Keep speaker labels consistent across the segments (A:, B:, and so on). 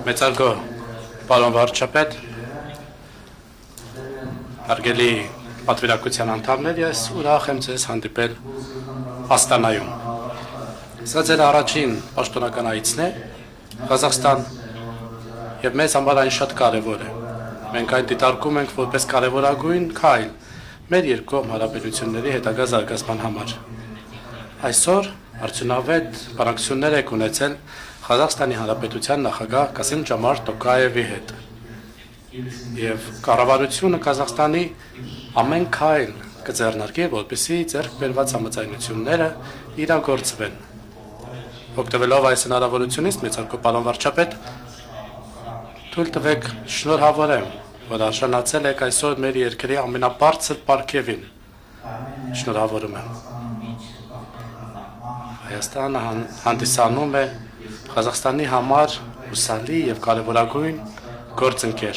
A: Մեծարգո պարոն վարչապետ, հարգելի պատվիրակության անդամներ, ես ուրախ եմ ձեզ հանդիպել Աստանայում։ Սա ձեր առաջին պաշտոնական այցն է Ղազախստան եւ մեզ համար այն շատ կարեւոր է։ Մենք այն դիտարկում ենք որպես կարևորագույն քայլ մեր երկկողմ հարաբերությունների հետագա զարգացման համար։ Այսօր արդյունավետ բանակցություններ եք ունեցել Ղազախստանի Հանրապետության նախագահ Կասիմ-Ջոմարտ Տոկաևի հետ։ Եվ կառավարությունը Ղազախստանի ամեն քայլ կձեռնարկի, որպեսզի ձեռք բերված համաձայնությունները իրագործվեն։ Օգտվելով այս հնարավորությունից, մեծարգո պարոն վարչապետ, թույլ տվեք շնորհավորեմ, որ արժանացել եք այսօր մեր երկրի ամենաբարձր պարգևին։ Շնորհավորում եմ։ Հայաստանը հանդիսանում է Ղազախստանի համար հուսալի եւ կարեւորագույն գործընկեր։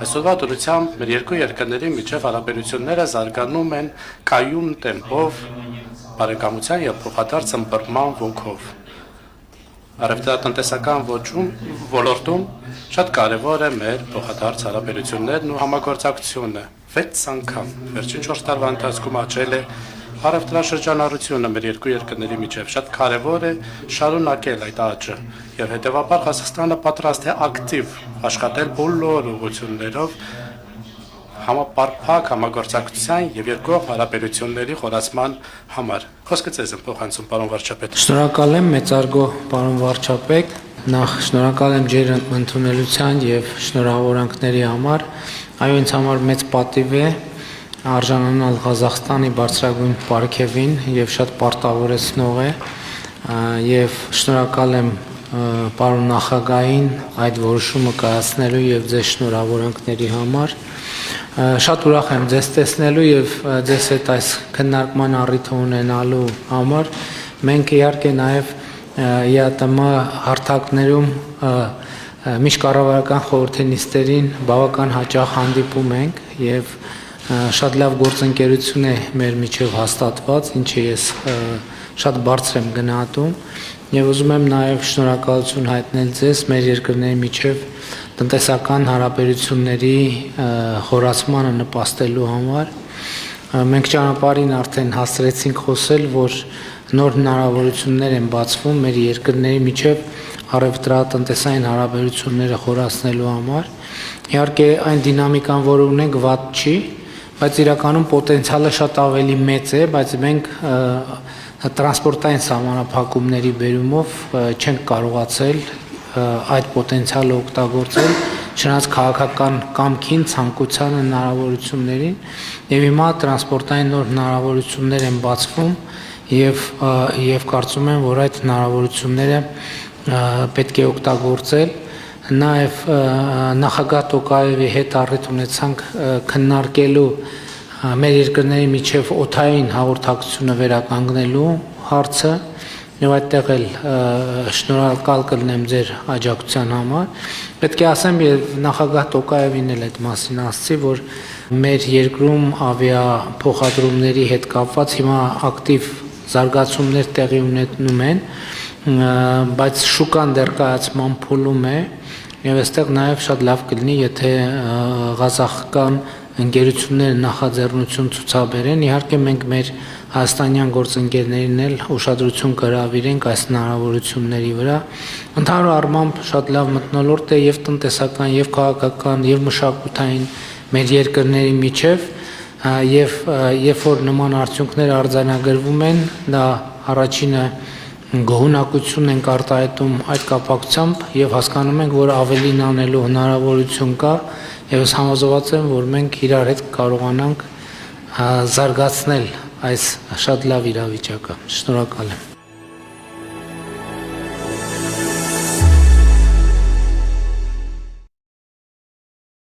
A: Այսօրվա դրությամբ մեր երկու երկրների միջև հարաբերությունները զարգանում են կայուն տեմպով, բարեկամության եւ փոխադարձ ըմբռնման ոգով։ Առևտրատնտեսական ոլորտում շատ կարևոր է մեր փոխադարձ հարաբերություններն ու համագործակցությունը։ 6 անգամ վերջին 4 տարվա ընթացքում աճել է առևտրաշրջանառությունը մեր երկու երկրների միջև, շատ կարևոր է շարունակել այդ աճը եւ հետեւաբար Ղազախստանը պատրաստ է ակտիվ աշխատել բոլոր ուղղություններով համապարփակ համագործակցության եւ երկկողմ հարաբերությունների խորացման համար։ Խոսքը ձեզ եմ փոխանցում, պարոն վարչապետ։
B: Շնորհակալ եմ, մեծարգո պարոն վարչապետ, նախ շնորհակալ եմ ձեր ընդունելության եւ շնորհավորանքների համար։ Այո, ինձ համար մեծ պատիվ է արժանանալ Ղազախստանի բարձրագույն պարգևին եւ շատ պարտավորեցնող է եւ շնորհակալ եմ պարոն նախագահին այդ որոշումը կայացնելու եւ ձեզ շնորհավորանքների համար։ Շատ ուրախ եմ ձեզ տեսնելու եւ ձեզ հետ այս քննարկման առիթը ունենալու համար։ Մենք իհարկե նաեւ ԵԱՏՄ հարթակներում միջկառավարական խորհրդի նիստերին բավական հաճախ հանդիպում ենք եւ շատ լավ գործընկերություն է մեր միջև հաստատված, ինչը ես շատ բարձր եմ գնահատում եւ ուզում եմ նաեւ շնորհակալություն հայտնել ձեզ մեր երկրների միջև տնտեսական հարաբերությունների խորացմանը նպաստելու համար։ Մենք ճանապարհին արդեն հասցրեցինք խոսել, որ նոր հնարավորություններ են բացվում մեր երկրների միջև առևտրատնտեսային հարաբերությունները խորացնելու համար։ Իհարկե այն դինամիկան, որ ունենք, վատ չի, բայց իրականում պոտենցիալը շատ ավելի մեծ է, բայց մենք տրանսպորտային սահմանափակումների բերումով չենք կարողացել այդ պոտենցիալը օգտագործել, չնայած քաղաքական կամքին, ցանկության հնարավորություններին, եւ հիմա տրանսպորտային նոր հնարավորություններ են բացվում եւ կարծում եմ, որ այդ հնարավորությունները պետք է օգտագործել։ Նաև նախագահ Տոկաևի հետ առիթ ունեցանք քննարկելու մեր երկրների միջև օդային հաղորդակցությունը վերականգնելու հարցը եւ այդտեղ էլ շնորհակալ կլինեմ ձեր աջակցության համար։ Պետք է ասեմ, եւ նախագահ Տոկաևին էլ այդ մասին ասացի, որ մեր երկրում ավիափոխադրումների հետ կապված հիմա ակտիվ զարգացումներ տեղի ունենում են, բայց շուկան դեռ կայացման փուլում է եւ այստեղ նաեւ շատ լավ կլինի, եթե ղազախական ընկերությունները նախաձեռնություն ցուցաբերեն։ Իհարկե մենք մեր հայաստանյան գործընկերներին էլ ուշադրություն կհրավիրենք այս հնարավորությունների վրա։ Ընդհանուր առմամբ շատ լավ մթնոլորտ է եւ տնտեսական, եւ քաղաքական, եւ մշակութային մեր երկրների միջև եւ երբ որ նման արդյունքներ արձանագրվում են, դա առաջինը գոհունակություն ենք արտահայտում այդ կապակցությամբ եւ հասկանում ենք, որ ավելին անելու հնարավորություն կա եւ ես համոզված եմ, որ մենք իրար հետ կարողանանք զարգացնել այս շատ լավ իրավիճակը։ Շնորհակալ եմ։